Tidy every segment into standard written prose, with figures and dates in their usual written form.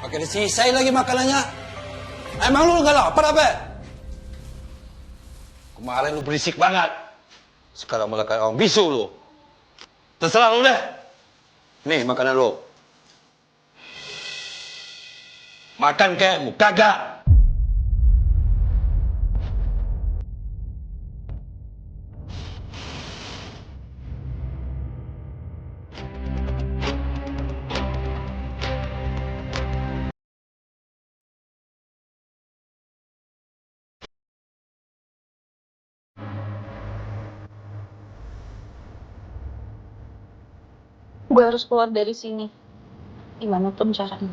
Pakai disisai lagi makanannya. Emang lu gak lapar apa? Kemarin lu berisik banget. Sekarang malah kayak orang bisu lu. Terserah lu deh. Nih makanan lu. Makan kek, mau kagak. Gue harus keluar dari sini. Gimana pun caranya.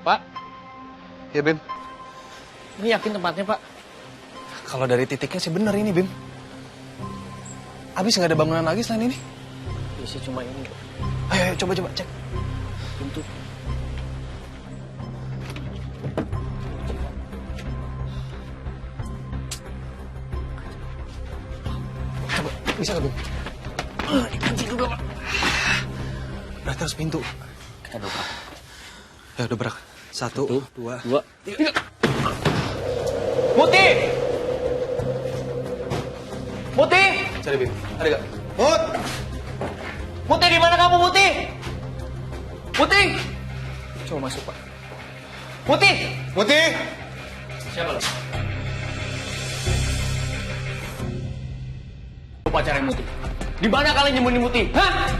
Pak, Ya, Bim. ini yakin tempatnya, Pak? Kalau dari titiknya sih bener ini, Bim. Abis nggak ada bangunan lagi selain ini? Isi cuma ini. Ayo, coba cek. Pintu. Coba, bisa nggak, Bim? Kunci juga, Pak. Berarti harus pintu. Kita dobrak. Ya, dobrak. Satu, dua, tiga. Muti! Muti! Cari, Bim. Ada nggak? Mut! Muti, di mana kamu, Muti? Muti! Coba masuk, Pak. Muti! Muti! Siapa lo? Pacarnya Muti. Di mana kalian nyembunyi Muti? Hah?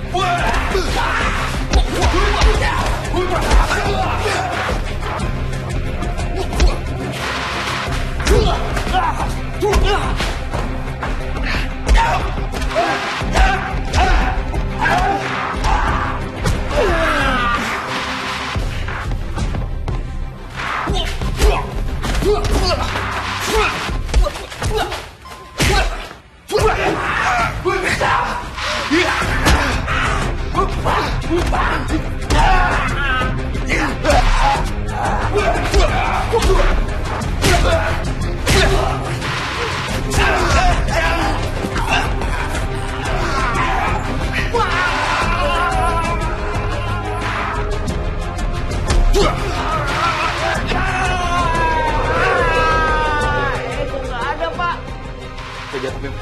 Udah jatuh, Bim.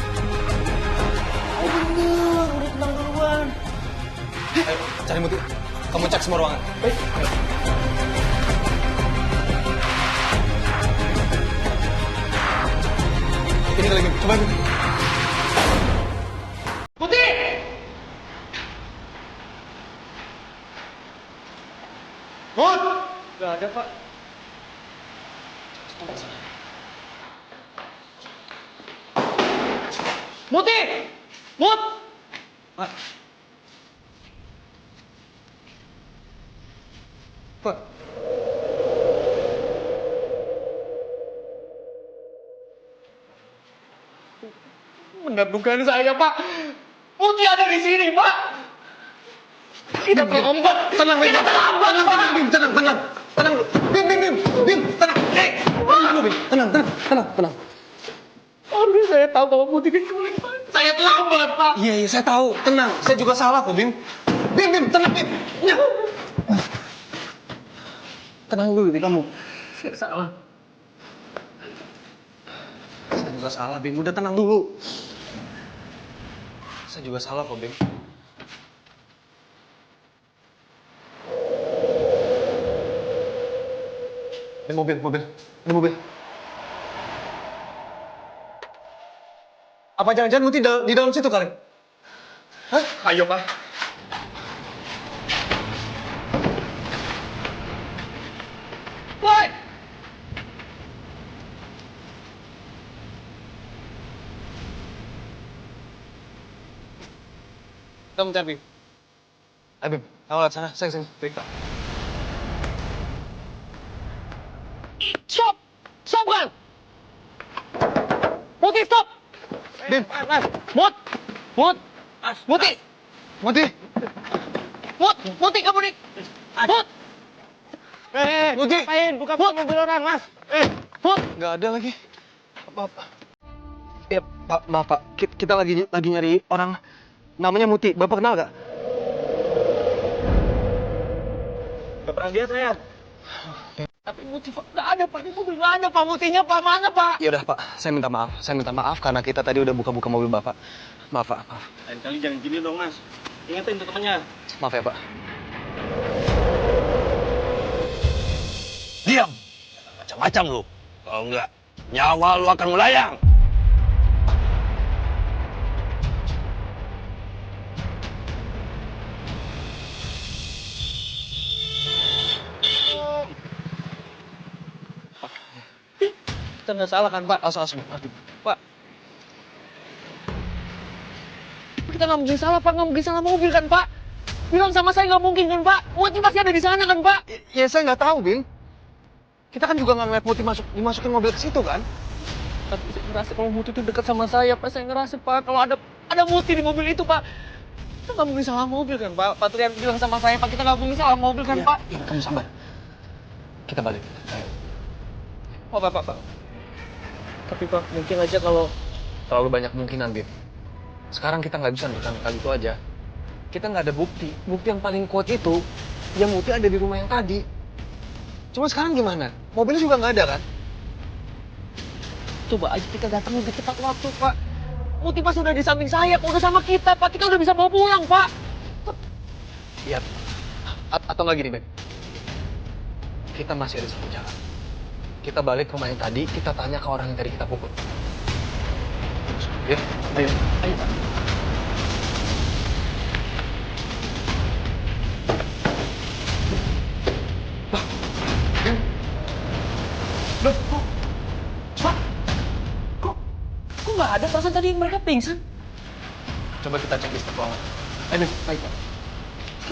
Udah tenang duluan. Ayo, cari Muti. Kamu cek semua ruangan. Baik. Ini kali, Bim. Coba, Bim. Muti! Mut! Gak ada, Pak. Muti! Mut! Pak. Pak. Benar dugaan saya, Pak. Muti ada di sini, Pak. Kita terlambat. Tenang, Bim. Kita terlambat, Pak. Bim, tenang. Tenang dulu. Bim, tenang. Tenang dulu, Bim. Tenang. Harusnya saya tahu kalau Muti diculik, Pak. Saya terlambat, Pak. Iya, saya tahu. Tenang. Saya juga salah kok, Bim. Bim, tenang, Bim. Ya. Tenang dulu, Bim, kamu. Saya salah. Saya juga salah, Bim. Udah tenang dulu. Saya juga salah kok, Bim. mobil. Ada mobil. Apa jangan-jangan Muti di dalam situ kali? Hah? Ayo, Pak. Woi! Kita mencari. Ayo, Bim. Kamu lihat sana. Saya sini. Baik, Pak. Stop! Stop kan? Muti, stop! Bim. Mut! Muti! Muti. Muti kamu nih! Mut! Muti. Apain? Buka mobil orang, Mas! Mut! Nggak ada lagi. Apa? Ya, Pak, maaf, Pak. Kita lagi nyari orang namanya Muti. Bapak kenal nggak? Gak pernah lihat saya. Tapi Muti, Pak, nggak ada, Pak. Di mobil nggak ada, Pak. Mutinya, Pak. Mana, Pak? Ya udah, Pak. Saya minta maaf karena kita tadi udah buka-buka mobil Bapak. Maaf, Pak. Maaf. Lain kali jangan gini dong, Mas. Ingetin tuh temennya. Maaf ya, Pak. Diam! Macam-macam lu. Kalau enggak, nyawa lu akan melayang. Kita nggak salah kan, Pak? Awas. Pak. Kita nggak mungkin salah, Pak. Nggak mungkin salah mobil kan, Pak? Bilang sama saya nggak mungkin kan, Pak? Muti pasti ada di sana kan, Pak? Ya, saya nggak tahu, Bim. Kita kan juga nggak ngeliat Muti dimasukin mobil ke situ, kan? Tapi saya ngerasa kalau Muti itu dekat sama saya, Pak. Saya ngerasa, Pak, kalau ada Muti di mobil itu, Pak. Kita nggak mungkin salah mobil kan, Pak? Pak Trian bilang sama saya, Pak, kita nggak mungkin salah mobil kan, Pak? Ya, kamu sabar. Kita balik. Ayo. Oh, Pak. Tapi, Pak, mungkin aja kalau... Terlalu banyak kemungkinan, Bim. Sekarang kita nggak bisa nonton kali itu aja. Kita nggak ada bukti. Bukti yang paling kuat itu, yang Muti ada di rumah yang tadi. Cuma sekarang gimana? Mobilnya juga nggak ada, kan? Coba aja kita datang lebih cepat waktu, Pak. Muti pas udah di samping saya, Pak. Udah sama kita, Pak. Kita udah bisa bawa pulang, Pak. Iya. Atau nggak gini, Bim? Kita masih ada satu jalan. Kita balik ke rumah yang tadi, kita tanya ke orang yang tadi kita pukul. Ya, ayo. Pak. Loh, Pak, kok nggak ada? Perasaan tadi mereka pingsan. Coba kita cek di stok ruangan. Ayo, baik, Pak.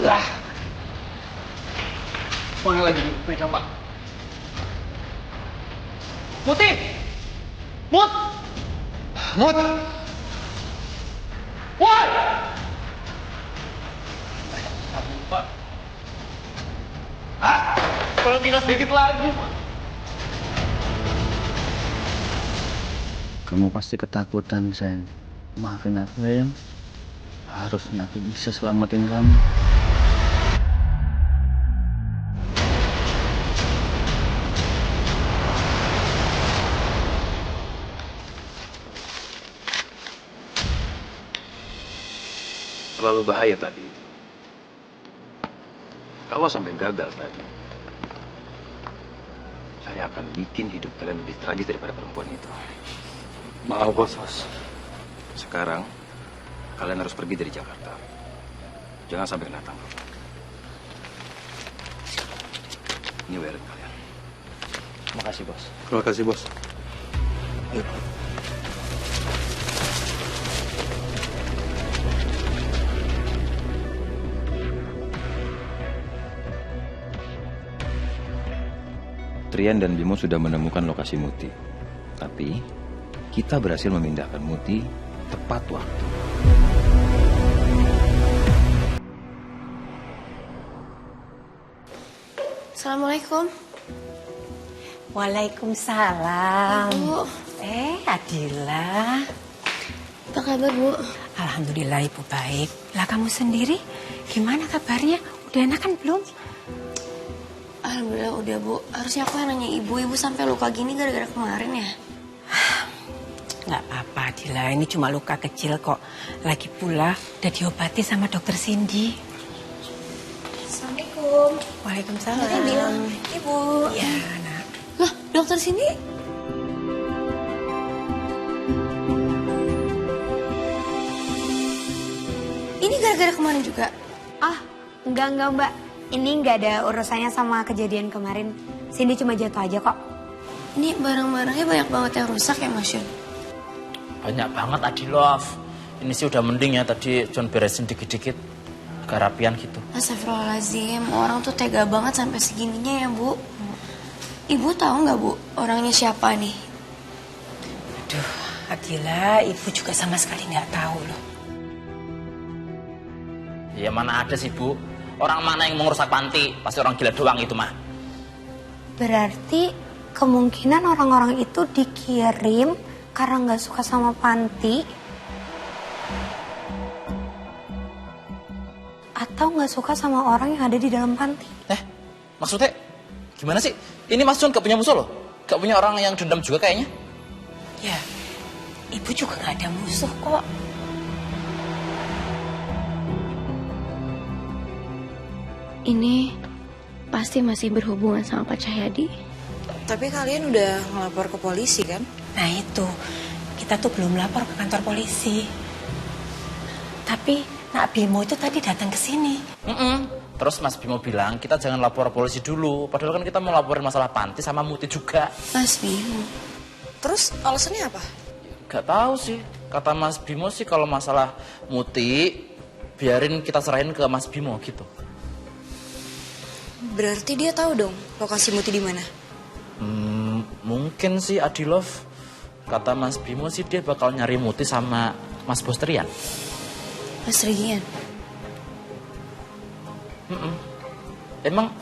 Lah. Mana lagi? Mereka, Pak. Muti! Mut! Mut! Woi! Pak. Kalau minus sedikit lagi, Pak. Kamu pasti ketakutan, sayang. Maafin aku, sayang. Harusnya aku bisa selamatin kamu. Terlalu bahaya tadi. Kalau sampai gagal tadi, saya akan bikin hidup kalian lebih tragis daripada perempuan itu. Maaf, bos. Sekarang, kalian harus pergi dari Jakarta. Jangan sampai kena tangkap. Ini wallet kalian. Makasih, bos. Terima kasih, bos. Trian dan Bimo sudah menemukan lokasi Muti. Tapi, kita berhasil memindahkan Muti tepat waktu. Assalamualaikum. Waalaikumsalam. Bu, Adila. apa kabar, Bu? Alhamdulillah Ibu baik. Lah kamu sendiri gimana kabarnya? Udah enakan belum? Alhamdulillah udah, Bu. Harusnya aku yang nanya Ibu sampai luka gini gara-gara kemarin ya? Nggak apa-apa Adila, ini cuma luka kecil kok. Lagi pula udah diobati sama dokter Cindy. Assalamualaikum. Waalaikumsalam. Tadi bilang, Ibu. Iya, nak. Dokter Cindy? Ini gara-gara kemarin juga? Ah, enggak Mbak. Ini nggak ada urusannya sama kejadian kemarin. Cindy cuma jatuh aja kok. Ini barang-barangnya banyak banget yang rusak ya Mas Yun? Banyak banget Adilove. Ini sih udah mending ya, tadi John beresin dikit-dikit. Agak rapian gitu. Astagfirullahaladzim, orang tuh tega banget sampai segininya ya Bu. Ibu tahu nggak Bu, orangnya siapa nih? Aduh, Adila, ibu juga sama sekali nggak tahu loh. Ya mana ada sih Bu. Orang mana yang mau ngerusak panti? Pasti orang gila doang itu mah. Berarti kemungkinan orang-orang itu dikirim karena nggak suka sama panti atau nggak suka sama orang yang ada di dalam panti. Maksudnya gimana sih? Ini Mas John gak punya musuh loh? Gak punya orang yang dendam juga kayaknya? Ya, ibu juga nggak ada musuh kok. Ini pasti masih berhubungan sama Pak Cahyadi. Tapi kalian udah ngelapor ke polisi kan? Nah itu, kita tuh belum lapor ke kantor polisi. Tapi Nak Bimo itu tadi datang ke sini. Terus Mas Bimo bilang kita jangan lapor polisi dulu. Padahal kan kita mau laporin masalah panti sama Muti juga. Mas Bimo. Terus alasannya apa? Gak tahu sih. Kata Mas Bimo sih kalau masalah Muti biarin kita serahin ke Mas Bimo gitu. Berarti dia tahu dong lokasi Muti di mana? Mungkin sih Adilove. Kata Mas Bimo sih dia bakal nyari Muti sama Mas Bos Trian. Mas Rian. Emang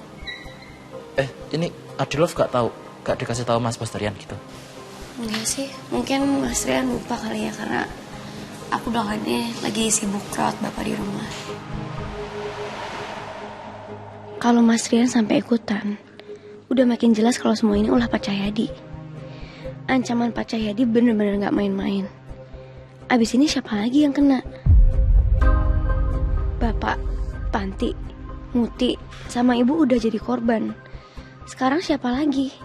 ini Adilove gak tahu, gak dikasih tahu Mas Bos Trian gitu. Enggak sih, mungkin Mas Rian lupa kali ya karena aku belakangan lagi sibuk rawat bapak di rumah. Kalau Mas Rian sampai ikutan, udah makin jelas kalau semua ini ulah Pak Cahyadi. Ancaman Pak Cahyadi bener-bener gak main-main. Abis ini siapa lagi yang kena? Bapak, Panti, Muti, sama Ibu udah jadi korban. Sekarang siapa lagi?